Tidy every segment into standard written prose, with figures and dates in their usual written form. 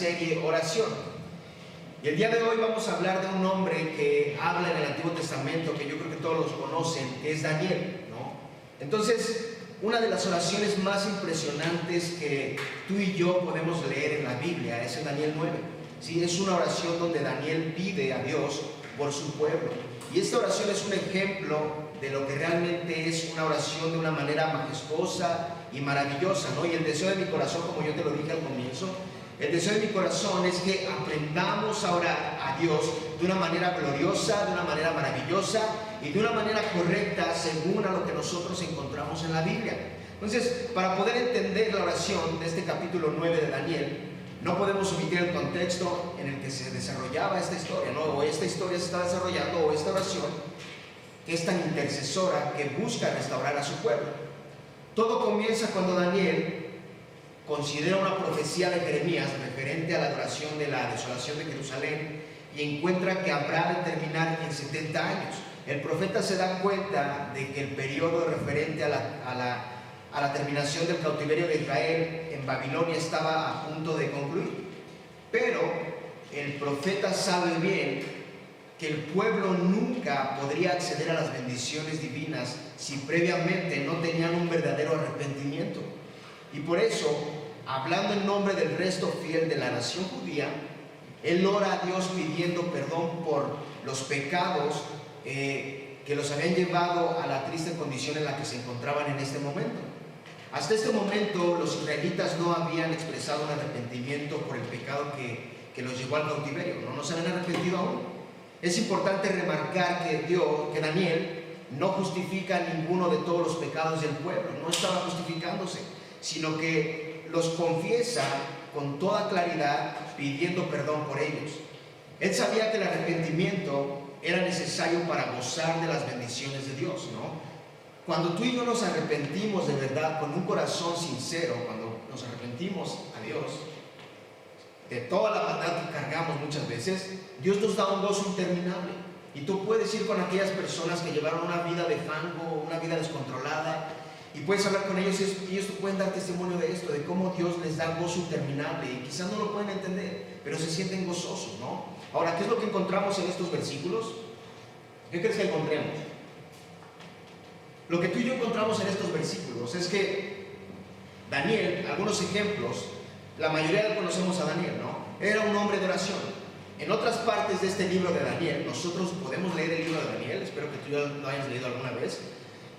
serie Oración. Y el día de hoy vamos a hablar de un hombre que habla en el Antiguo Testamento, que yo creo que todos los conocen, que es Daniel, ¿no? Entonces, una de las oraciones más impresionantes que tú y yo podemos leer en la Biblia es en Daniel 9. ¿Sí? Es una oración donde Daniel pide a Dios por su pueblo. Y esta oración es un ejemplo de lo que realmente es una oración de una manera majestuosa y maravillosa, ¿no? Y el deseo de mi corazón, como yo te lo dije al comienzo, el deseo de mi corazón es que aprendamos a orar a Dios de una manera gloriosa, de una manera maravillosa y de una manera correcta según a lo que nosotros encontramos en la Biblia. Entonces, para poder entender la oración de este capítulo 9 de Daniel, no podemos omitir el contexto en el que se desarrollaba esta historia, ¿no? O esta historia se está desarrollando, o esta oración, que es tan intercesora, que busca restaurar a su pueblo. Todo comienza cuando Daniel considera una profecía de Jeremías referente a la duración de la desolación de Jerusalén y encuentra que habrá de terminar en 70 años. El profeta se da cuenta de que el periodo referente a la terminación del cautiverio de Israel en Babilonia estaba a punto de concluir. Pero el profeta sabe bien que el pueblo nunca podría acceder a las bendiciones divinas si previamente no tenían un verdadero arrepentimiento. Y por eso, hablando en nombre del resto fiel de la nación judía, él ora a Dios pidiendo perdón por los pecados que los habían llevado a la triste condición en la que se encontraban en este momento. Hasta este momento los israelitas no habían expresado un arrepentimiento por el pecado que los llevó al cautiverio, no se habían arrepentido aún. Es importante remarcar que Daniel no justifica ninguno de todos los pecados del pueblo, no estaba justificándose, sino que los confiesa con toda claridad pidiendo perdón por ellos. Él sabía que el arrepentimiento era necesario para gozar de las bendiciones de Dios, ¿no? Cuando tú y yo nos arrepentimos de verdad, con un corazón sincero, cuando nos arrepentimos a Dios de toda la maldad que cargamos muchas veces, Dios nos da un gozo interminable. Y tú puedes ir con aquellas personas que llevaron una vida de fango, una vida descontrolada, y puedes hablar con ellos y ellos pueden dar testimonio de esto, de cómo Dios les da gozo interminable, y quizás no lo pueden entender, pero se sienten gozosos, ¿no? Ahora, ¿qué es lo que encontramos en estos versículos? ¿Qué crees que encontremos? Lo que tú y yo encontramos en estos versículos es que Daniel, algunos ejemplos, la mayoría conocemos a Daniel, ¿no? Era un hombre de oración. En otras partes de este libro de Daniel, nosotros podemos leer el libro de Daniel, espero que tú ya lo hayas leído alguna vez,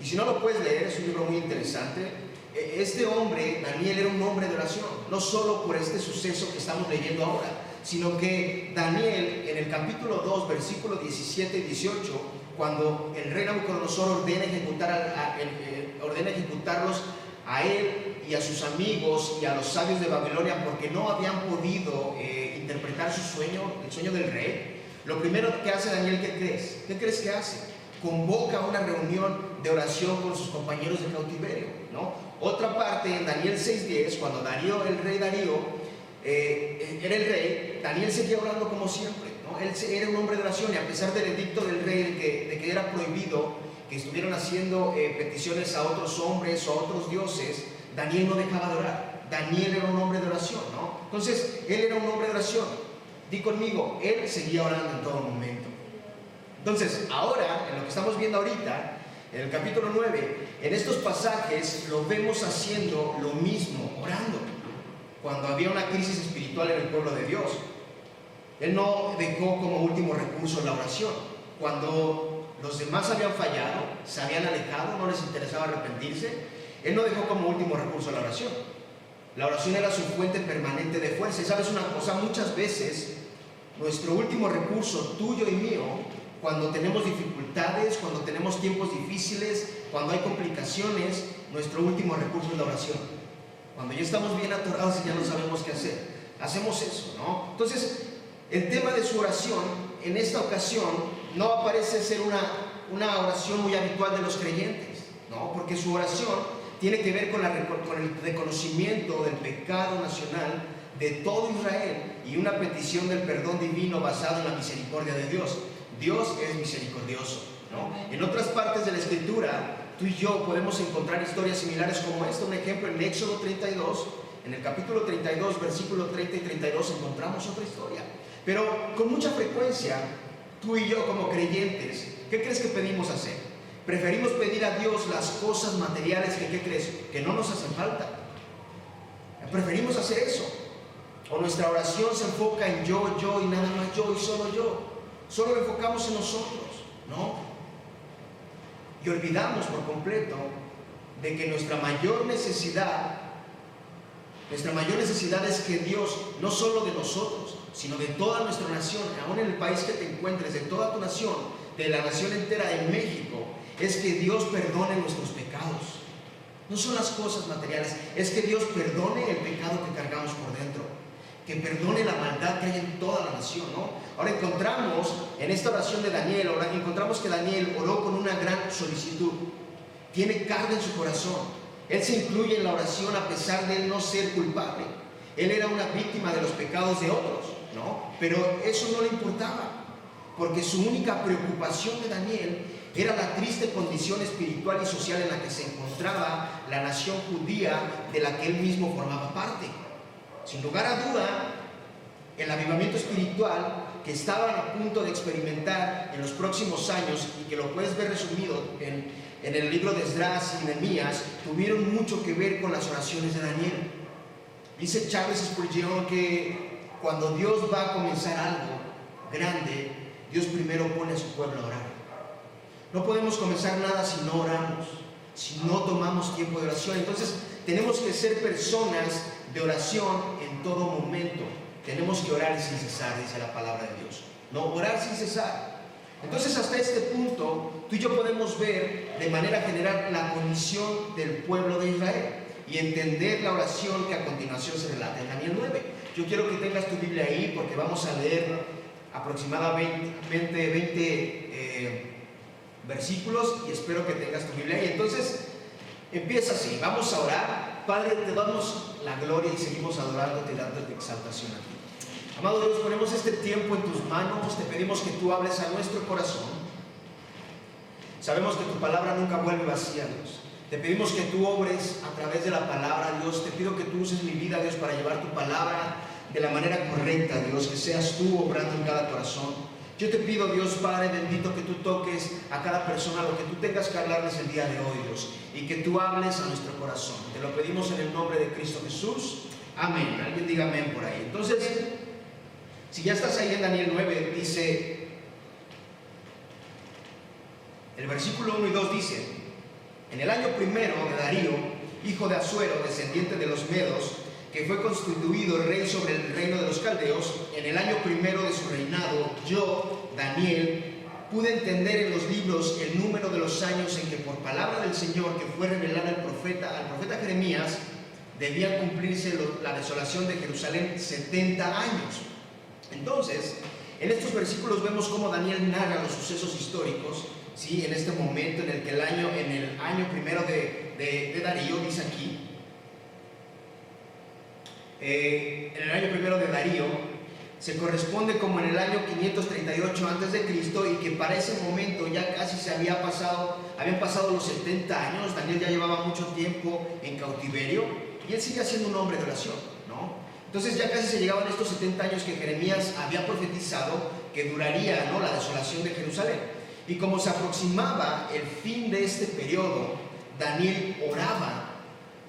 y si no lo puedes leer, es un libro muy interesante. Este hombre, Daniel, era un hombre de oración, no solo por este suceso que estamos leyendo ahora, sino que Daniel, en el capítulo 2, versículos 17 y 18, cuando el rey Nabucodonosor ordena ejecutarlos a él y a sus amigos y a los sabios de Babilonia porque no habían podido interpretar su sueño, el sueño del rey, lo primero que hace Daniel, ¿qué crees? ¿Qué crees que hace? Convoca una reunión de oración con sus compañeros de cautiverio, ¿no? Otra parte, en Daniel 6:10, cuando el rey Darío era el rey, Daniel seguía orando como siempre, ¿no? Él era un hombre de oración, y a pesar del edicto del rey de que era prohibido que estuvieran haciendo peticiones a otros hombres o a otros dioses, Daniel no dejaba de orar. Daniel era un hombre de oración, ¿no? Entonces, él era un hombre de oración. Di conmigo, él seguía orando en todo momento. Entonces, ahora, en lo que estamos viendo ahorita, en el capítulo 9, en estos pasajes lo vemos haciendo lo mismo, orando. Cuando había una crisis espiritual en el pueblo de Dios, él no dejó como último recurso la oración. Cuando los demás habían fallado, se habían alejado, no les interesaba arrepentirse, él no dejó como último recurso la oración. La oración era su fuente permanente de fuerza. Y sabes una cosa, muchas veces nuestro último recurso, tuyo y mío, cuando tenemos dificultades, cuando tenemos tiempos difíciles, cuando hay complicaciones, nuestro último recurso es la oración. Cuando ya estamos bien atorados y ya no sabemos qué hacer, hacemos eso, ¿no? Entonces, el tema de su oración en esta ocasión no parece ser una oración muy habitual de los creyentes, ¿no? Porque su oración tiene que ver con el reconocimiento del pecado nacional de todo Israel y una petición del perdón divino basado en la misericordia de Dios. Dios es misericordioso, ¿no? En otras partes de la Escritura, tú y yo podemos encontrar historias similares como esta. Un ejemplo en Éxodo 32, En el capítulo 32, versículo 30 y 32 encontramos otra historia. Pero con mucha frecuencia, tú y yo como creyentes, ¿qué crees que pedimos hacer? Preferimos pedir a Dios las cosas materiales que, ¿qué crees? Que no nos hacen falta. Preferimos hacer eso. O nuestra oración se enfoca en yo y nada más yo y solo yo. Solo enfocamos en nosotros, ¿no? Y olvidamos por completo de que nuestra mayor necesidad es que Dios, no solo de nosotros, sino de toda nuestra nación, aún en el país que te encuentres, de toda tu nación, de la nación entera de México, es que Dios perdone nuestros pecados. No son las cosas materiales, es que Dios perdone el pecado que cargamos por dentro, que perdone la maldad que hay en toda la nación, ¿no? Ahora encontramos en esta oración de Daniel, encontramos que Daniel oró con una gran solicitud. Tiene carga en su corazón. Él se incluye en la oración a pesar de él no ser culpable. Él era una víctima de los pecados de otros, ¿no? Pero eso no le importaba, porque su única preocupación de Daniel era la triste condición espiritual y social en la que se encontraba la nación judía de la que él mismo formaba parte. Sin lugar a duda, el avivamiento espiritual que estaban a punto de experimentar en los próximos años, y que lo puedes ver resumido en el libro de Esdras y Nehemías, tuvieron mucho que ver con las oraciones de Daniel. Dice Charles Spurgeon que cuando Dios va a comenzar algo grande, Dios primero pone a su pueblo a orar. No podemos comenzar nada si no oramos, si no tomamos tiempo de oración. Entonces tenemos que ser personas de oración en todo momento. Tenemos que orar sin cesar, dice la palabra de Dios. No, orar sin cesar. Entonces hasta este punto tú y yo podemos ver de manera general la condición del pueblo de Israel y entender la oración que a continuación se relata en Daniel 9. Yo quiero que tengas tu Biblia ahí porque vamos a leer aproximadamente 20 versículos y espero que tengas tu Biblia ahí. Entonces empieza así, vamos a orar. Padre, te damos la gloria y seguimos adorándote y dándote exaltación a ti. Amado Dios, ponemos este tiempo en tus manos, te pedimos que tú hables a nuestro corazón. Sabemos que tu palabra nunca vuelve vacía, Dios. Te pedimos que tú obres a través de la palabra, Dios. Te pido que tú uses mi vida, Dios, para llevar tu palabra de la manera correcta, Dios, que seas tú obrando en cada corazón. Yo te pido, Dios Padre bendito, que tú toques a cada persona lo que tú tengas que hablarles el día de hoy, Dios, y que tú hables a nuestro corazón. Te lo pedimos en el nombre de Cristo Jesús. Amén. Alguien diga amén por ahí. Entonces, si ya estás ahí en Daniel 9, dice, el versículo 1 y 2 dice: en el año primero de Darío, hijo de Asuero, descendiente de los Medos, que fue constituido rey sobre el reino de los caldeos, en el año primero de su reinado, yo, Daniel, pude entender en los libros el número de los años en que por palabra del Señor que fue revelada al profeta Jeremías, debía cumplirse la desolación de Jerusalén 70 años. Entonces, en estos versículos vemos cómo Daniel narra los sucesos históricos, ¿sí? En este momento en el que en el año primero de Darío, dice aquí, en el año primero de Darío, se corresponde como en el año 538 a.C. y que para ese momento ya casi habían pasado los 70 años. Daniel ya llevaba mucho tiempo en cautiverio y él sigue siendo un hombre de oración, ¿no? Entonces ya casi se llegaban estos 70 años que Jeremías había profetizado que duraría, ¿no?, la desolación de Jerusalén. Y como se aproximaba el fin de este periodo, Daniel oraba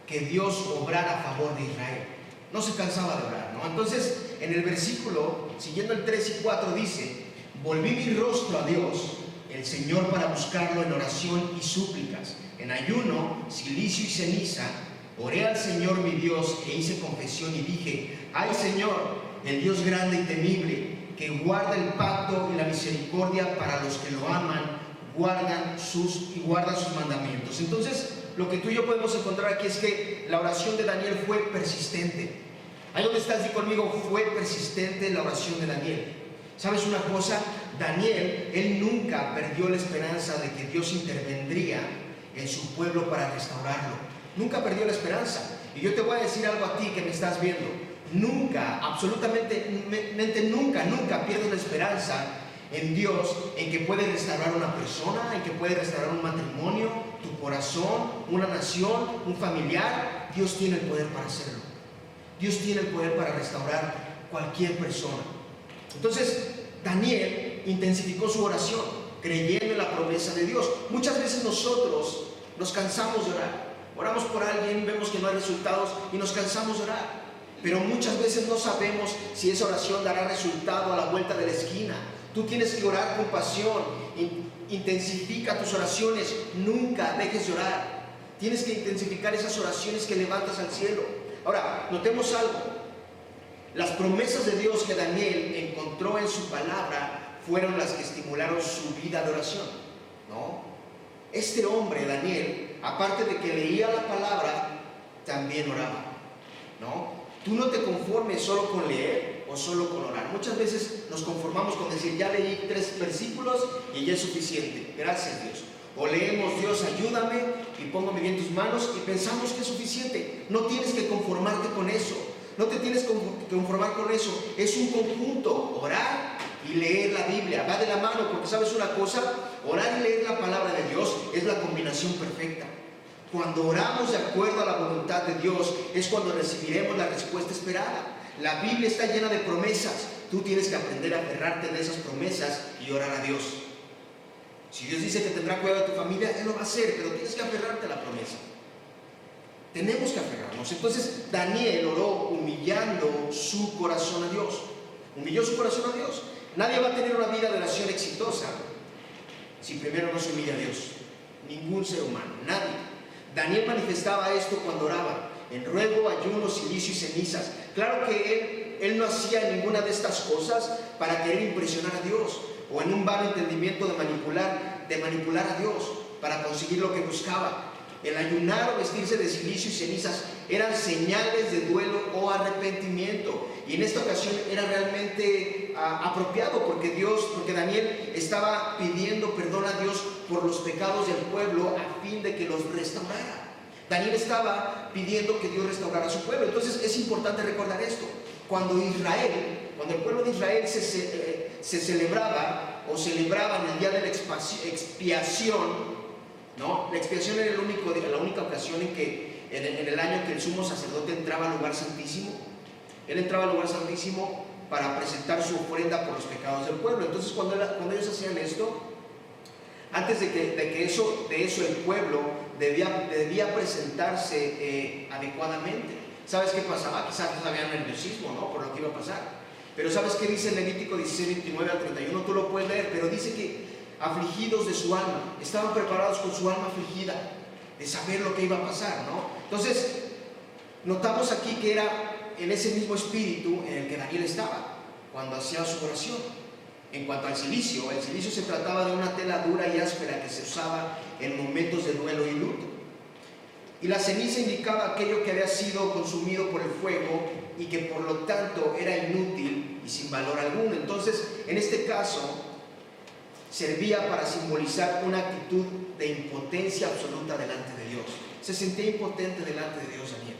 que Dios obrara a favor de Israel. No se cansaba de orar, ¿no? Entonces, en el versículo, siguiendo el 3 y 4, dice: volví mi rostro a Dios, el Señor, para buscarlo en oración y súplicas, en ayuno, cilicio y ceniza. Oré al Señor mi Dios e hice confesión y dije: ay Señor, el Dios grande y temible, que guarda el pacto y la misericordia para los que lo aman, guardan sus mandamientos. Entonces, lo que tú y yo podemos encontrar aquí es que la oración de Daniel fue persistente. Ahí donde estás, di conmigo, fue persistente la oración de Daniel. ¿Sabes una cosa? Daniel, él nunca perdió la esperanza de que Dios intervendría en su pueblo para restaurarlo. Nunca perdió la esperanza. Y yo te voy a decir algo a ti que me estás viendo. Nunca, absolutamente nunca pierdas la esperanza en Dios, en que puede restaurar una persona, en que puede restaurar un matrimonio, tu corazón, una nación, un familiar. Dios tiene el poder para hacerlo. Dios tiene el poder para restaurar cualquier persona. Entonces, Daniel intensificó su oración, creyendo en la promesa de Dios. Muchas veces nosotros nos cansamos de orar. Oramos por alguien, vemos que no hay resultados y nos cansamos de orar. Pero muchas veces no sabemos si esa oración dará resultado a la vuelta de la esquina. Tú tienes que orar con pasión. Intensifica tus oraciones. Nunca dejes de orar. Tienes que intensificar esas oraciones que levantas al cielo. Ahora, notemos algo. Las promesas de Dios que Daniel encontró en su palabra fueron las que estimularon su vida de oración, ¿no? Este hombre, Daniel, aparte de que leía la palabra, también oraba, ¿no? Tú no te conformes solo con leer o solo con orar. Muchas veces nos conformamos con decir, ya leí 3 versículos y ya es suficiente. Gracias, Dios. O leemos, Dios, ayúdame, y póngame bien tus manos, y pensamos que es suficiente. No tienes que conformarte con eso. No te tienes que conformar con eso. Es un conjunto. Orar y leer la Biblia va de la mano, porque ¿sabes una cosa? Orar y leer la palabra de Dios es la combinación perfecta. Cuando oramos de acuerdo a la voluntad de Dios es cuando recibiremos la respuesta esperada. La Biblia está llena de promesas. Tú tienes que aprender a aferrarte de esas promesas y orar a Dios. Si Dios dice que tendrá cuidado de tu familia, Él lo va a hacer, pero tienes que aferrarte a la promesa. Tenemos que aferrarnos. Entonces Daniel oró humillando su corazón a Dios. Humilló su corazón a Dios. Nadie va a tener una vida de oración exitosa si primero no se humilla a Dios. Ningún ser humano, nadie. Daniel manifestaba esto cuando oraba, en ruego, ayuno, silicio y cenizas. Claro que él no hacía ninguna de estas cosas para querer impresionar a Dios, o en un vano entendimiento de manipular a Dios para conseguir lo que buscaba. El ayunar o vestirse de silicio y cenizas eran señales de duelo o arrepentimiento, y en esta ocasión era realmente apropiado, porque Daniel estaba pidiendo perdón a Dios por los pecados del pueblo a fin de que los restaurara. Daniel estaba pidiendo que Dios restaurara a su pueblo. Entonces es importante recordar esto. Cuando el pueblo de Israel se celebraba en el día de la expiación, ¿no? La expiación era la única ocasión en el año que el sumo sacerdote entraba al lugar santísimo. Él entraba al lugar santísimo para presentar su ofrenda por los pecados del pueblo. Entonces cuando ellos hacían esto, antes de eso el pueblo debía presentarse adecuadamente. ¿Sabes qué pasaba? Quizás había nerviosismo, ¿no?, por lo que iba a pasar. Pero ¿sabes qué dice en Levítico 16, 29 al 31? Tú lo puedes leer, pero dice que afligidos de su alma, estaban preparados con su alma afligida de saber lo que iba a pasar, ¿no? Entonces notamos aquí que era en ese mismo espíritu en el que Daniel estaba cuando hacía su oración. En cuanto al cilicio, el cilicio se trataba de una tela dura y áspera que se usaba en momentos de duelo y luto. Y la ceniza indicaba aquello que había sido consumido por el fuego y que por lo tanto era inútil y sin valor alguno. Entonces, en este caso, servía para simbolizar una actitud de impotencia absoluta delante de Dios. Se sentía impotente delante de Dios, Daniel.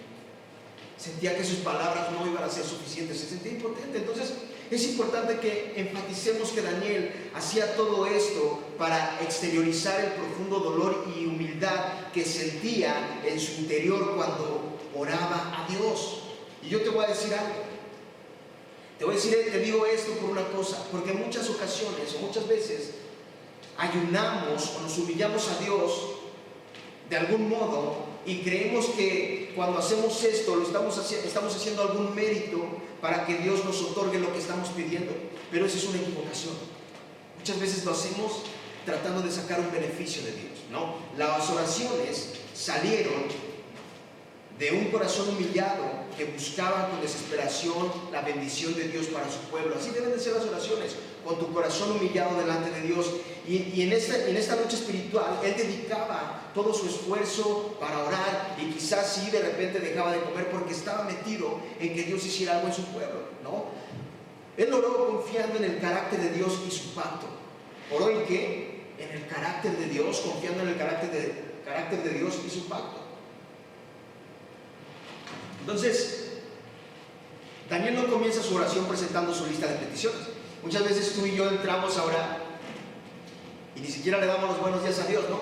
Sentía que sus palabras no iban a ser suficientes, se sentía impotente. Entonces es importante que enfaticemos que Daniel hacía todo esto para exteriorizar el profundo dolor y humildad que sentía en su interior cuando oraba a Dios. Y yo te voy a decir algo. Te digo esto por una cosa, porque en muchas ocasiones o muchas veces ayunamos o nos humillamos a Dios de algún modo y creemos que cuando hacemos esto estamos haciendo algún mérito para que Dios nos otorgue lo que estamos pidiendo, pero esa es una equivocación. Muchas veces lo hacemos tratando de sacar un beneficio de Dios, ¿no? Las oraciones salieron de un corazón humillado que buscaba con desesperación la bendición de Dios para su pueblo. Así deben de ser las oraciones, con tu corazón humillado delante de Dios. Y en esta lucha espiritual, él dedicaba todo su esfuerzo para orar, y quizás sí de repente dejaba de comer porque estaba metido en que Dios hiciera algo en su pueblo, ¿no? Él oró confiando en el carácter de Dios y su pacto. ¿Oró en qué? En el carácter de Dios, confiando en el carácter de Dios y su pacto. Entonces, Daniel no comienza su oración presentando su lista de peticiones. Muchas veces tú y yo entramos a orar y ni siquiera le damos los buenos días a Dios, ¿no?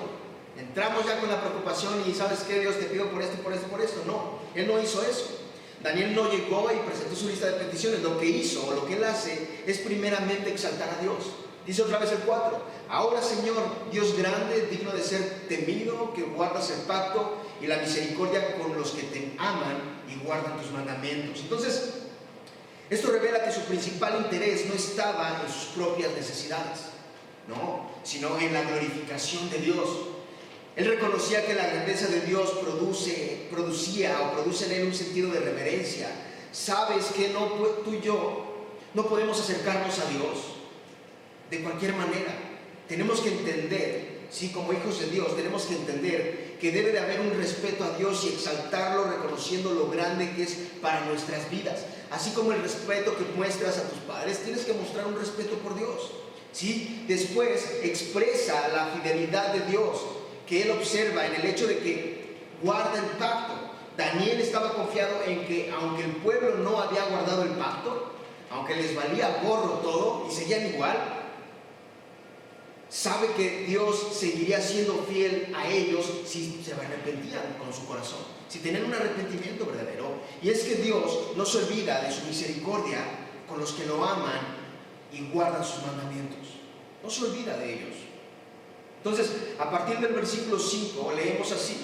Entramos ya con la preocupación y ¿sabes qué? Dios, te pido por esto, por esto, por esto. No, él no hizo eso. Daniel no llegó y presentó su lista de peticiones. Lo que hizo o lo que él hace es primeramente exaltar a Dios. Dice otra vez el 4: ahora, Señor, Dios grande, digno de ser temido, que guardas el pacto y la misericordia con los que te aman y guardan tus mandamientos. Entonces, esto revela que su principal interés no estaba en sus propias necesidades, no, sino en la glorificación de Dios. Él reconocía que la grandeza de Dios produce en él un sentido de reverencia. Sabes que tú y yo no podemos acercarnos a Dios de cualquier manera. Tenemos que entender, sí, como hijos de Dios, tenemos que entender que debe de haber un respeto a Dios y exaltarlo, reconociendo lo grande que es para nuestras vidas. Así como el respeto que muestras a tus padres, tienes que mostrar un respeto por Dios, ¿sí? Después expresa la fidelidad de Dios que él observa en el hecho de que guarda el pacto. Daniel estaba confiado en que aunque el pueblo no había guardado el pacto, aunque les valía gorro todo y seguían igual, sabe que Dios seguiría siendo fiel a ellos si se arrepentían con su corazón, si tenían un arrepentimiento verdadero. Y es que Dios no se olvida de su misericordia con los que lo aman y guardan sus mandamientos. No se olvida de ellos. Entonces, a partir del versículo 5 leemos así.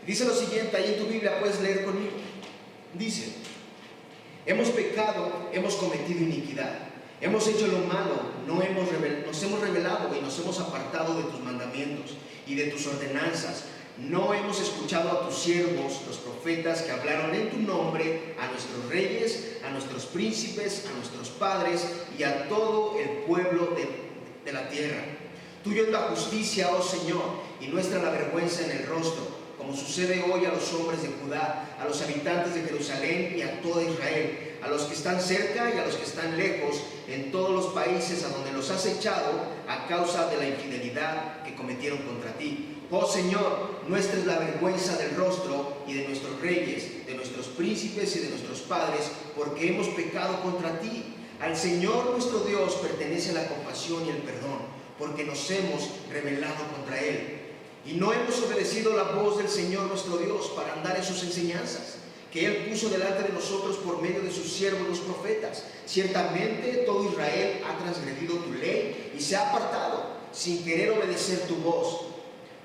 Dice lo siguiente, ahí en tu Biblia puedes leer conmigo. Dice: hemos pecado, hemos cometido iniquidad, hemos hecho lo malo, nos hemos rebelado y nos hemos apartado de tus mandamientos y de tus ordenanzas. No hemos escuchado a tus siervos, los profetas, que hablaron en tu nombre a nuestros reyes, a nuestros príncipes, a nuestros padres y a todo el pueblo de la tierra. Tuyo es la justicia, oh Señor, y nuestra la vergüenza en el rostro, como sucede hoy a los hombres de Judá, a los habitantes de Jerusalén y a toda Israel, a los que están cerca y a los que están lejos, en todos los países a donde los has echado a causa de la infidelidad que cometieron contra ti. Oh Señor, nuestra es la vergüenza del rostro y de nuestros reyes, de nuestros príncipes y de nuestros padres, porque hemos pecado contra ti. Al Señor nuestro Dios pertenece la compasión y el perdón, porque nos hemos rebelado contra Él. Y no hemos obedecido la voz del Señor nuestro Dios para andar en sus enseñanzas, que Él puso delante de nosotros por medio de sus siervos los profetas. Ciertamente todo Israel ha transgredido tu ley y se ha apartado, sin querer obedecer tu voz.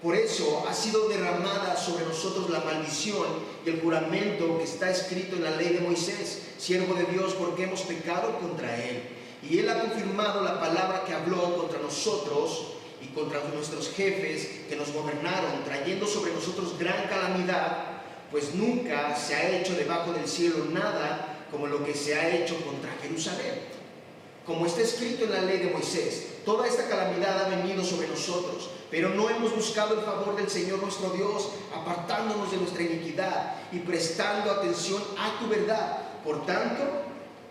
Por eso ha sido derramada sobre nosotros la maldición y el juramento que está escrito en la ley de Moisés, siervo de Dios, porque hemos pecado contra Él. Y Él ha confirmado la palabra que habló contra nosotros y contra nuestros jefes que nos gobernaron, trayendo sobre nosotros gran calamidad, pues nunca se ha hecho debajo del cielo nada como lo que se ha hecho contra Jerusalén. Como está escrito en la ley de Moisés, toda esta calamidad ha venido sobre nosotros, pero no hemos buscado el favor del Señor nuestro Dios, apartándonos de nuestra iniquidad y prestando atención a tu verdad. Por tanto,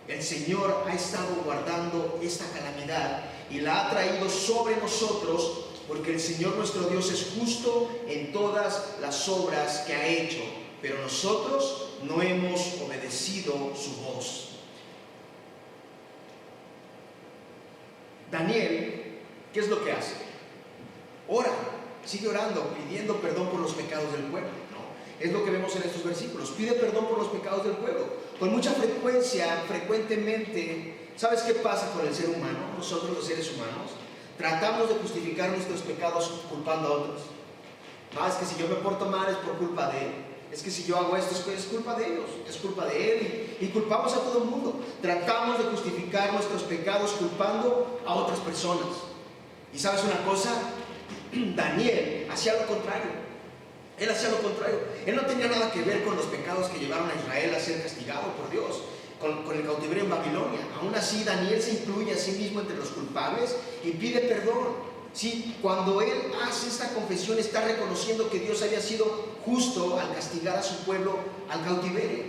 el Señor ha estado guardando esta calamidad y la ha traído sobre nosotros, porque el Señor nuestro Dios es justo en todas las obras que ha hecho, pero nosotros no hemos obedecido su voz. Daniel, ¿qué es lo que hace? Ora, sigue orando, pidiendo perdón por los pecados del pueblo, ¿no? Es lo que vemos en estos versículos. Pide perdón por los pecados del pueblo. Con mucha frecuencia, frecuentemente, ¿sabes qué pasa con el ser humano? Nosotros los seres humanos tratamos de justificar nuestros pecados culpando a otros. No, es que si yo me porto mal es por culpa de él. Es que si yo hago esto es culpa de ellos, es culpa de él, y culpamos a todo el mundo. Tratamos de justificar nuestros pecados culpando a otras personas. Y ¿sabes una cosa? Daniel hacía lo contrario. Él hacía lo contrario. Él no tenía nada que ver con los pecados que llevaron a Israel a ser castigado por Dios, con el cautiverio en Babilonia. Aún así, Daniel se incluye a sí mismo entre los culpables y pide perdón. Sí, cuando él hace esta confesión, está reconociendo que Dios había sido justo al castigar a su pueblo al cautiverio.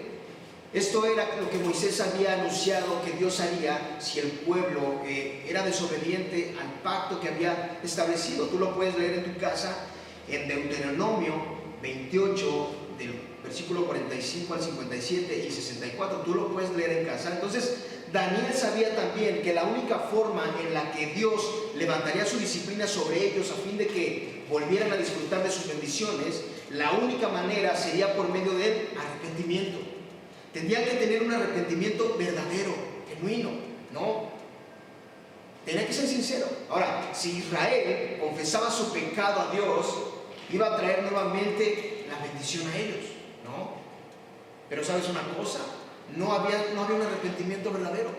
Esto era lo que Moisés había anunciado que Dios haría si el pueblo era desobediente al pacto que había establecido. Tú lo puedes leer en tu casa en Deuteronomio 28, del versículo 45 al 57 y 64. Tú lo puedes leer en casa. Entonces, Daniel sabía también que la única forma en la que Dios levantaría su disciplina sobre ellos a fin de que volvieran a disfrutar de sus bendiciones, la única manera sería por medio del arrepentimiento. Tendrían que tener un arrepentimiento verdadero, genuino, ¿no? Tenía que ser sincero. Ahora, si Israel confesaba su pecado a Dios, iba a traer nuevamente la bendición a ellos, ¿no? Pero ¿sabes una cosa? No había un arrepentimiento verdadero.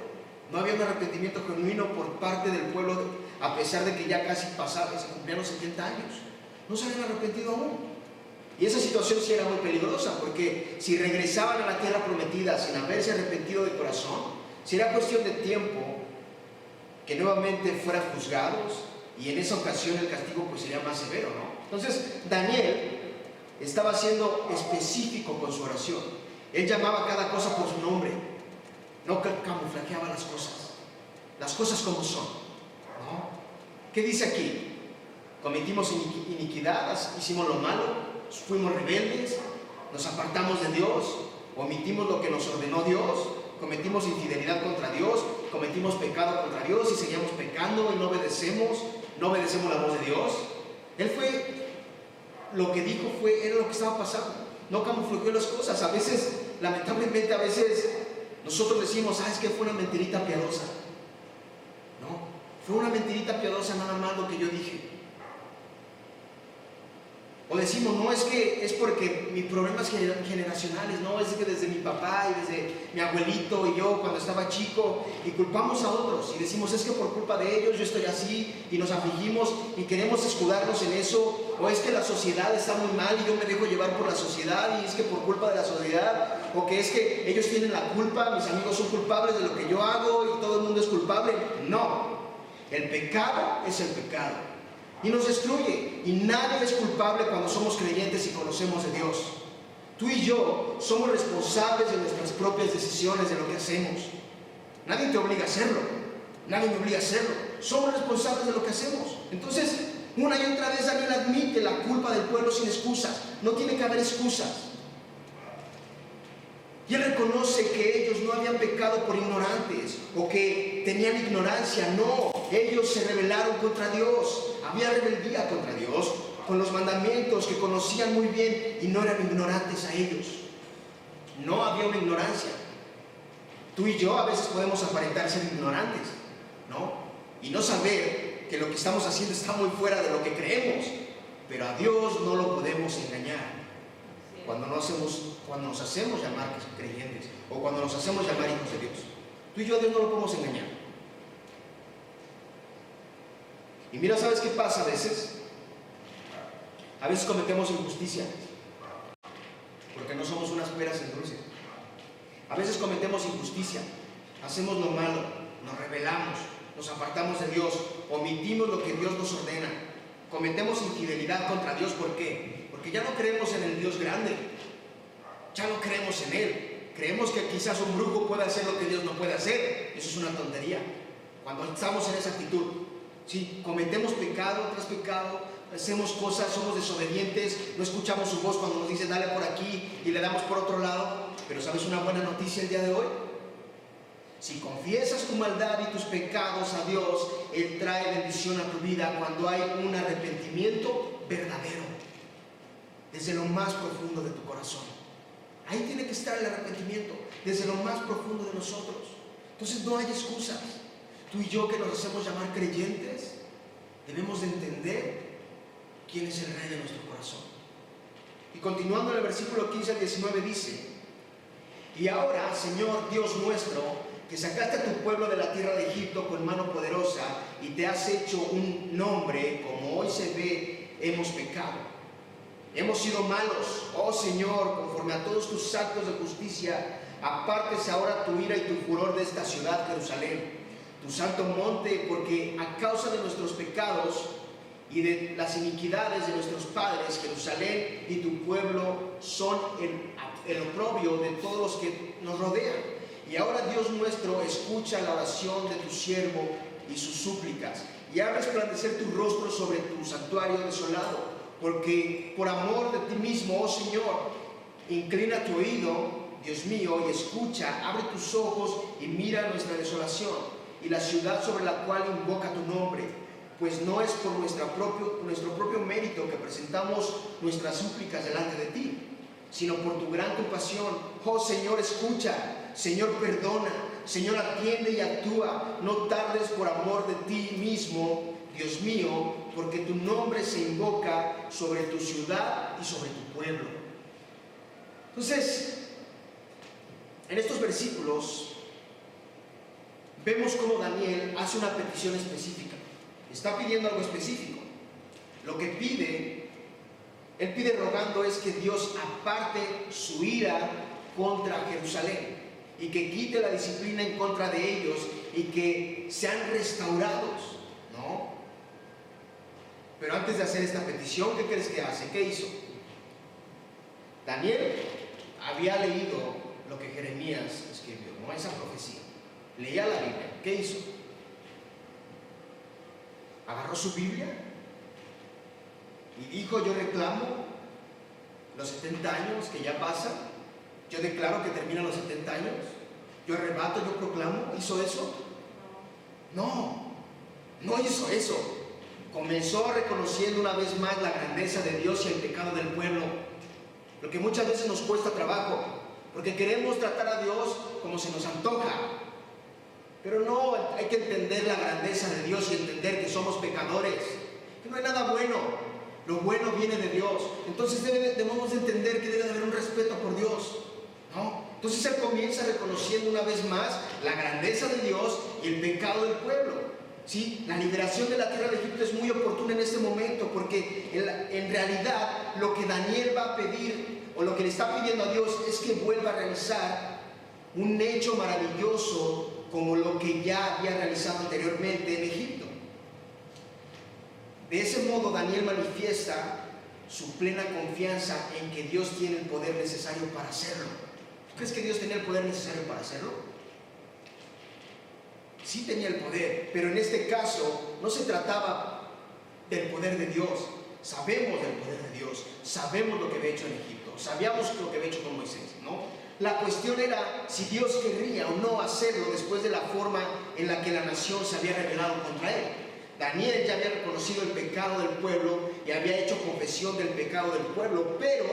No había un arrepentimiento genuino por parte del pueblo, a pesar de que ya casi pasaban, se cumplían los 70 años. No se habían arrepentido aún. Y esa situación sí era muy peligrosa, porque si regresaban a la tierra prometida sin haberse arrepentido de corazón, sería cuestión de tiempo que nuevamente fueran juzgados, y en esa ocasión el castigo pues sería más severo, ¿no? Entonces Daniel estaba siendo específico con su oración. Él llamaba cada cosa por su nombre, no camuflajeaba las cosas como son, ¿no? ¿Qué dice aquí? Cometimos iniquidad, hicimos lo malo, fuimos rebeldes, nos apartamos de Dios, omitimos lo que nos ordenó Dios, cometimos infidelidad contra Dios, cometimos pecado contra Dios y seguíamos pecando y no obedecemos la voz de Dios. Él lo que dijo era lo que estaba pasando, no camuflajeó las cosas. A veces, lamentablemente, nosotros decimos, es que fue una mentirita piadosa. No, fue una mentirita piadosa nada más lo que yo dije. O decimos, no, es porque mis problemas generacionales, no, es que desde mi papá y desde mi abuelito y yo cuando estaba chico, y culpamos a otros y decimos, es que por culpa de ellos yo estoy así, y nos afligimos y queremos escudarnos en eso. O es que la sociedad está muy mal y yo me dejo llevar por la sociedad, y es que por culpa de la sociedad, o que es que ellos tienen la culpa, mis amigos son culpables de lo que yo hago y todo el mundo es culpable. No, el pecado es el pecado y nos destruye, y nadie es culpable cuando somos creyentes y conocemos de Dios. Tú y yo somos responsables de nuestras propias decisiones, de lo que hacemos. Nadie te obliga a hacerlo, nadie me obliga a hacerlo. Somos responsables de lo que hacemos. Entonces, una y otra vez Daniel admite la culpa del pueblo sin excusas. No tiene que haber excusas. Y él reconoce que ellos no habían pecado por ignorantes o que tenían ignorancia. No, ellos se rebelaron contra Dios. Había rebeldía contra Dios con los mandamientos que conocían muy bien, y no eran ignorantes a ellos. No había una ignorancia. Tú y yo a veces podemos aparentar ser ignorantes, ¿no? Y no saber que lo que estamos haciendo está muy fuera de lo que creemos. Pero a Dios no lo podemos engañar. Cuando nos hacemos llamar creyentes, o cuando nos hacemos llamar hijos de Dios, tú y yo a Dios no lo podemos engañar. Y mira, ¿sabes qué pasa a veces? A veces cometemos injusticia porque no somos unas peras en dulce. A veces cometemos injusticia, hacemos lo malo, nos rebelamos, nos apartamos de Dios, omitimos lo que Dios nos ordena, cometemos infidelidad contra Dios. ¿Por qué? Porque ya no creemos en el Dios grande, ya no creemos en Él. Creemos que quizás un brujo pueda hacer lo que Dios no puede hacer. Eso es una tontería. Cuando estamos en esa actitud, sí, cometemos pecado tras pecado, hacemos cosas, somos desobedientes, no escuchamos su voz cuando nos dice dale por aquí y le damos por otro lado. Pero ¿sabes una buena noticia el día de hoy? Si confiesas tu maldad y tus pecados a Dios, Él trae bendición a tu vida cuando hay un arrepentimiento verdadero, desde lo más profundo de tu corazón. Ahí tiene que estar el arrepentimiento, desde lo más profundo de nosotros. Entonces no hay excusas. Tú y yo, que nos hacemos llamar creyentes, debemos de entender quién es el Rey de nuestro corazón. Y continuando en el versículo 15 al 19 dice: y ahora, Señor Dios nuestro, que sacaste a tu pueblo de la tierra de Egipto con mano poderosa y te has hecho un nombre, como hoy se ve, hemos pecado. Hemos sido malos, oh Señor, conforme a todos tus actos de justicia. Apártese ahora tu ira y tu furor de esta ciudad, Jerusalén, tu santo monte, porque a causa de nuestros pecados y de las iniquidades de nuestros padres, Jerusalén y tu pueblo son el oprobio de todos los que nos rodean. Y ahora, Dios nuestro, escucha la oración de tu siervo y sus súplicas, y haz resplandecer tu rostro sobre tu santuario desolado, porque por amor de ti mismo, oh Señor, inclina tu oído, Dios mío, y escucha, abre tus ojos y mira nuestra desolación y la ciudad sobre la cual invoca tu nombre, pues no es por nuestro propio mérito que presentamos nuestras súplicas delante de ti, sino por tu gran compasión. Oh Señor, escucha, Señor, perdona, Señor, atiende y actúa. No tardes por amor de ti mismo, Dios mío, porque tu nombre se invoca sobre tu ciudad y sobre tu pueblo. Entonces, en estos versículos vemos cómo Daniel hace una petición específica. Está pidiendo algo específico. Lo que él pide rogando es que Dios aparte su ira contra Jerusalén y que quite la disciplina en contra de ellos y que sean restaurados, ¿no? Pero antes de hacer esta petición, ¿qué crees que hace? ¿Qué hizo? Daniel había leído lo que Jeremías escribió, ¿no? Esa profecía. Leía la Biblia. ¿Qué hizo? Agarró su Biblia y dijo: yo reclamo los 70 años que ya pasan, yo declaro que terminan los 70 años, yo arrebato, yo proclamo. ¿Hizo eso? No hizo eso. Comenzó reconociendo una vez más la grandeza de Dios y el pecado del pueblo, lo que muchas veces nos cuesta trabajo, porque queremos tratar a Dios como se nos antoja. Pero no, hay que entender la grandeza de Dios y entender que somos pecadores, que no hay nada bueno. Lo bueno viene de Dios. Entonces debemos entender que debe haber un respeto por Dios, ¿no? Entonces él comienza reconociendo una vez más la grandeza de Dios y el pecado del pueblo. ¿Sí? La liberación de la tierra de Egipto es muy oportuna en este momento, porque en realidad lo que Daniel va a pedir, o lo que le está pidiendo a Dios, es que vuelva a realizar un hecho maravilloso como lo que ya había realizado anteriormente en Egipto. De ese modo Daniel manifiesta su plena confianza en que Dios tiene el poder necesario para hacerlo. ¿Tú crees que Dios tenía el poder necesario para hacerlo? Sí tenía el poder, pero en este caso no se trataba del poder de Dios. Sabemos del poder de Dios, sabemos lo que había hecho en Egipto, sabíamos lo que había hecho con Moisés, ¿no? La cuestión era si Dios querría o no hacerlo después de la forma en la que la nación se había rebelado contra él. Daniel ya había reconocido el pecado del pueblo y había hecho confesión del pecado del pueblo, pero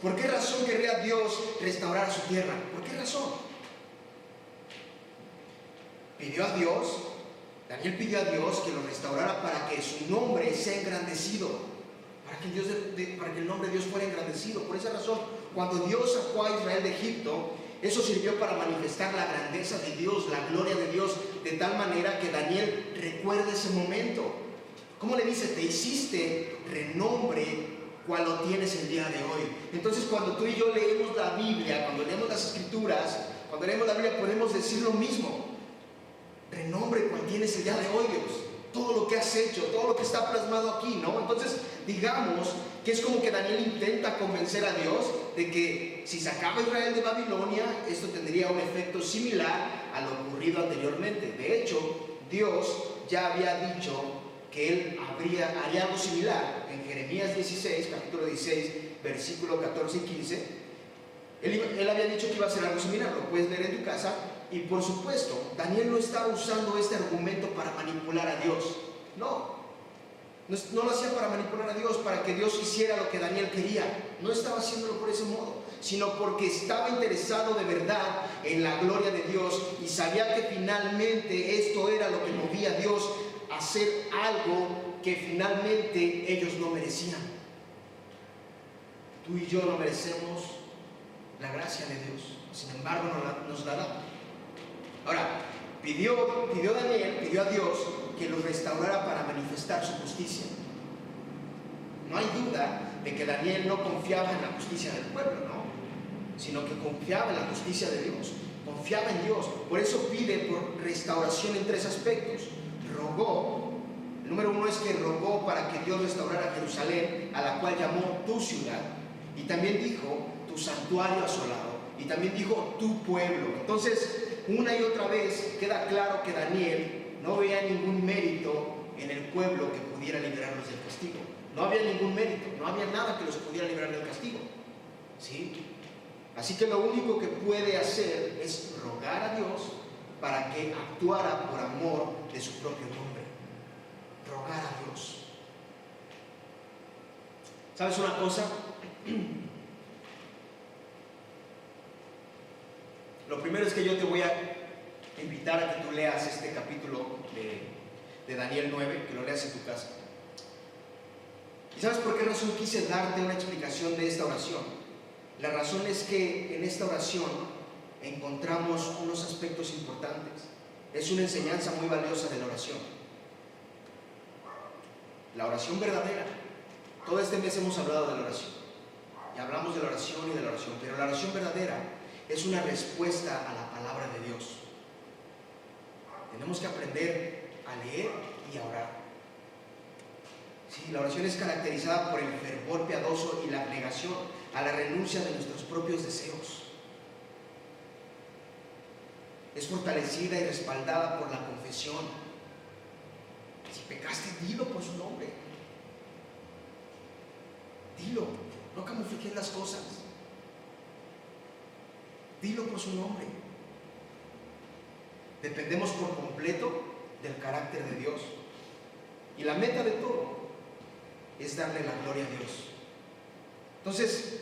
¿por qué razón querría Dios restaurar su tierra? ¿Por qué razón? Daniel pidió a Dios que lo restaurara para que su nombre sea engrandecido, para que el nombre de Dios fuera engrandecido. Por esa razón, cuando Dios sacó a Israel de Egipto, eso sirvió para manifestar la grandeza de Dios, la gloria de Dios, de tal manera que Daniel recuerde ese momento. ¿Cómo le dice? Te hiciste renombre cual lo tienes el día de hoy. Entonces, cuando tú y yo leemos la Biblia, cuando leemos las Escrituras, cuando leemos la Biblia, podemos decir lo mismo. Renombre cual tienes el día de hoy, Dios. Todo lo que has hecho, todo lo que está plasmado aquí, ¿no? Entonces, digamos que es como que Daniel intenta convencer a Dios de que si sacaba a Israel de Babilonia, esto tendría un efecto similar a lo ocurrido anteriormente. De hecho, Dios ya había dicho que él haría algo similar. En Jeremías 16, capítulo 16, versículo 14 y 15, él había dicho que iba a hacer algo similar. Lo puedes leer en tu casa. Y por supuesto, Daniel no estaba usando este argumento para manipular a Dios. No lo hacía para manipular a Dios, para que Dios hiciera lo que Daniel quería. No estaba haciéndolo por ese modo, sino porque estaba interesado de verdad en la gloria de Dios y sabía que finalmente esto era lo que movía a Dios a hacer algo que finalmente ellos no merecían. Tú y yo no merecemos la gracia de Dios, sin embargo nos la da. Ahora, pidió a Dios que lo restaurara para manifestar su justicia. No hay duda de que Daniel no confiaba en la justicia del pueblo, ¿no? Sino que confiaba en la justicia de Dios, confiaba en Dios. Por eso pide por restauración en tres aspectos. Rogó, el número uno es que rogó para que Dios restaurara Jerusalén, a la cual llamó tu ciudad. Y también dijo tu santuario asolado. Y también dijo tu pueblo. Entonces, una y otra vez queda claro que Daniel no veía ningún mérito en el pueblo que pudiera liberarlos del castigo. No había ningún mérito, no había nada que los pudiera liberar del castigo, ¿sí? Así que lo único que puede hacer es rogar a Dios para que actuara por amor de su propio nombre. Rogar a Dios. ¿Sabes una cosa? Lo primero es que yo te voy a invitar a que tú leas este capítulo de Daniel 9, que lo leas en tu casa. ¿Y sabes por qué razón quise darte una explicación de esta oración? La razón es que en esta oración encontramos unos aspectos importantes. Es una enseñanza muy valiosa de la oración. La oración verdadera. Todo este mes hemos hablado de la oración. Y hablamos de la oración y de la oración. Pero la oración verdadera es una respuesta a la palabra de Dios. Tenemos que aprender a leer y a orar. Sí, la oración es caracterizada por el fervor piadoso y la abnegación a la renuncia de nuestros propios deseos. Es fortalecida y respaldada por la confesión. Si pecaste, dilo por su nombre. Dilo, no camufles las cosas. Dilo por su nombre. Dependemos por completo del carácter de Dios. Y la meta de todo es darle la gloria a Dios. Entonces,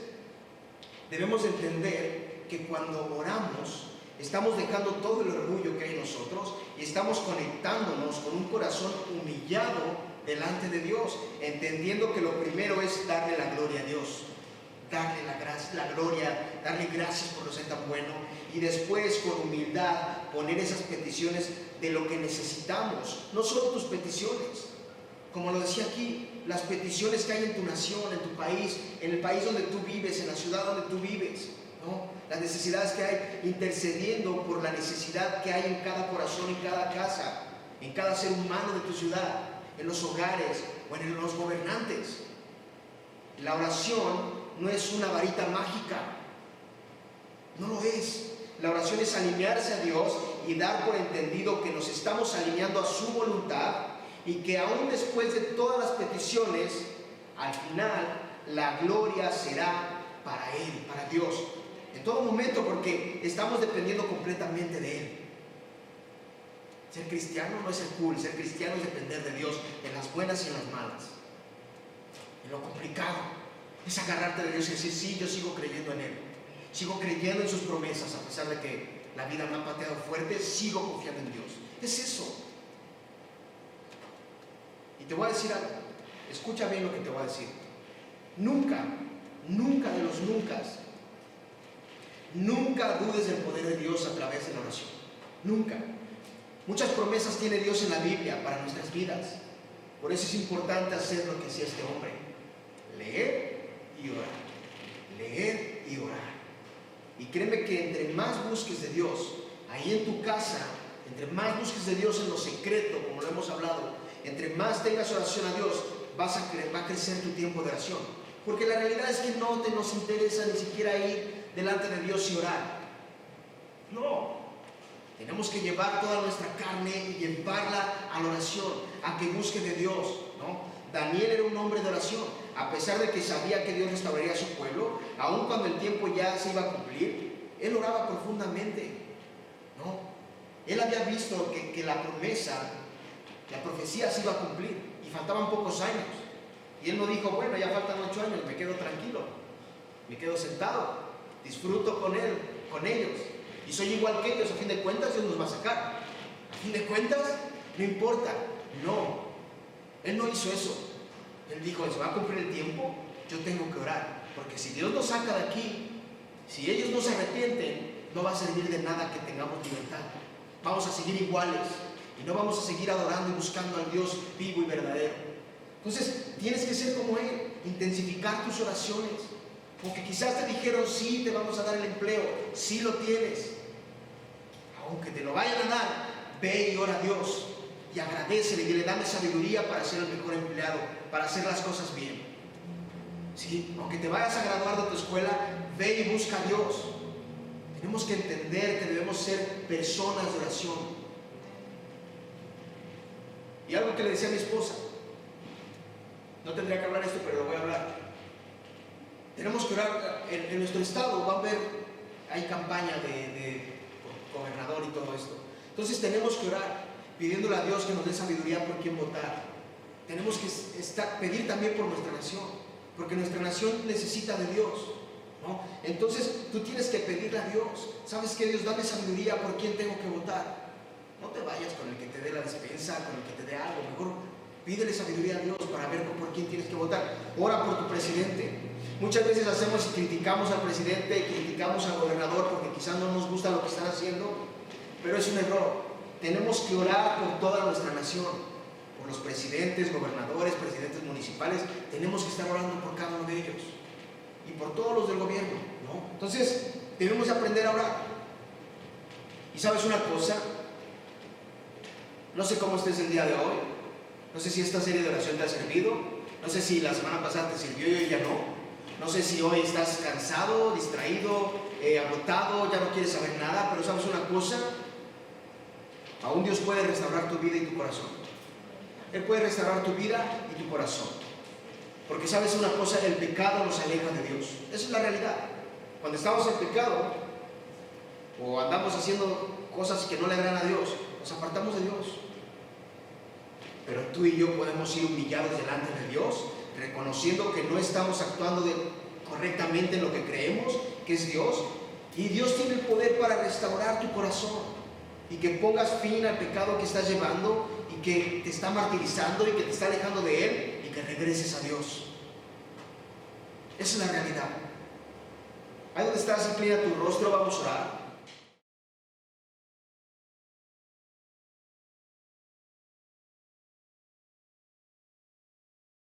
debemos entender que cuando oramos, estamos dejando todo el orgullo que hay en nosotros y estamos conectándonos con un corazón humillado delante de Dios, entendiendo que lo primero es darle la gloria a Dios, darle la gloria, darle gracias por ser tan bueno, y después con humildad poner esas peticiones de lo que necesitamos, no solo tus peticiones, como lo decía aquí, las peticiones que hay en tu nación, en tu país, en el país donde tú vives, en la ciudad donde tú vives, ¿no? Las necesidades que hay, intercediendo por la necesidad que hay en cada corazón, en cada casa, en cada ser humano de tu ciudad, en los hogares o en los gobernantes. La oración no es una varita mágica, no lo es. La oración es alinearse a Dios y dar por entendido que nos estamos alineando a su voluntad y que aún después de todas las peticiones, al final la gloria será para Él, para Dios, en todo momento, porque estamos dependiendo completamente de Él. Ser cristiano no es ser cool, ser cristiano es depender de Dios en las buenas y en las malas. En lo complicado es agarrarte de Dios y decir, sí, yo sigo creyendo en Él, sigo creyendo en sus promesas, a pesar de que la vida me ha pateado fuerte, sigo confiando en Dios. Es eso. Y te voy a decir algo, escucha bien lo que te voy a decir. Nunca de los nunca dudes del poder de Dios a través de la oración. Nunca. Muchas promesas tiene Dios en la Biblia para nuestras vidas. Por eso es importante hacer lo que hacía este hombre: leer y orar. Leer y orar. Y créeme que entre más busques de Dios ahí en tu casa, entre más busques de Dios en lo secreto, como lo hemos hablado, entre más tengas oración a Dios, va a crecer tu tiempo de oración. Porque la realidad es que no nos interesa ni siquiera ir delante de Dios y orar. No. Tenemos que llevar toda nuestra carne y llevarla a la oración, a que busque de Dios, ¿no? Daniel era un hombre de oración, a pesar de que sabía que Dios restauraría a su pueblo, aun cuando el tiempo ya se iba a cumplir, él oraba profundamente, ¿no? Él había visto que la promesa, la profecía se iba a cumplir y faltaban pocos años. Y él no dijo, bueno, ya faltan 8 años, me quedo tranquilo, me quedo sentado, disfruto con ellos. Y soy igual que ellos, a fin de cuentas Dios nos va a sacar. A fin de cuentas, no importa. No, él no hizo eso. Él dijo, se va a cumplir el tiempo, yo tengo que orar. Porque si Dios nos saca de aquí, si ellos no se arrepienten, no va a servir de nada que tengamos libertad. Vamos a seguir iguales y no vamos a seguir adorando y buscando al Dios vivo y verdadero. Entonces, tienes que ser como Él, intensificar tus oraciones. Porque quizás te dijeron, sí, te vamos a dar el empleo, sí lo tienes. Aunque te lo vayan a dar, ve y ora a Dios y agradécele y dile, dame sabiduría para ser el mejor empleado, para hacer las cosas bien. ¿Sí? Aunque te vayas a graduar de tu escuela, ve y busca a Dios. Tenemos que entender que debemos ser personas de oración. Y algo que le decía a mi esposa, no tendría que hablar esto, pero lo voy a hablar. Tenemos que orar. En nuestro estado va a haber, hay campaña de gobernador y todo esto. Entonces tenemos que orar, pidiéndole a Dios que nos dé sabiduría por quién votar. Tenemos que pedir también por nuestra nación, porque nuestra nación necesita de Dios, ¿no? Entonces tú tienes que pedirle a Dios, ¿sabes qué, Dios? Dame sabiduría por quién tengo que votar. No te vayas con el que te dé la despensa, con el que te dé algo. Mejor pídele sabiduría a Dios para ver por quién tienes que votar. Ora por tu presidente. Muchas veces hacemos y criticamos al presidente y criticamos al gobernador porque quizás no nos gusta lo que están haciendo, pero es un error. Tenemos que orar por toda nuestra nación, por los presidentes, gobernadores, presidentes municipales. Tenemos que estar orando por cada uno de ellos y por todos los del gobierno, ¿no? Entonces debemos aprender a orar. Y sabes una cosa, no sé cómo estés el día de hoy, no sé si esta serie de oración te ha servido, no sé si la semana pasada te sirvió y hoy ya no sé si hoy estás cansado, distraído, agotado, ya no quieres saber nada, pero sabes una cosa, aún Dios puede restaurar tu vida y tu corazón. Él puede restaurar tu vida y tu corazón, porque sabes una cosa, el pecado nos aleja de Dios. Esa es la realidad. Cuando estamos en pecado o andamos haciendo cosas que no le agradan a Dios, nos apartamos de Dios. Pero tú y yo podemos ir humillados delante de Dios, reconociendo que no estamos actuando correctamente en lo que creemos que es Dios, y Dios tiene el poder para restaurar tu corazón y que pongas fin al pecado que estás llevando y que te está martirizando y que te está alejando de Él, y que regreses a Dios. Esa es la realidad. Ahí donde estás, inclina tu rostro, vamos a orar.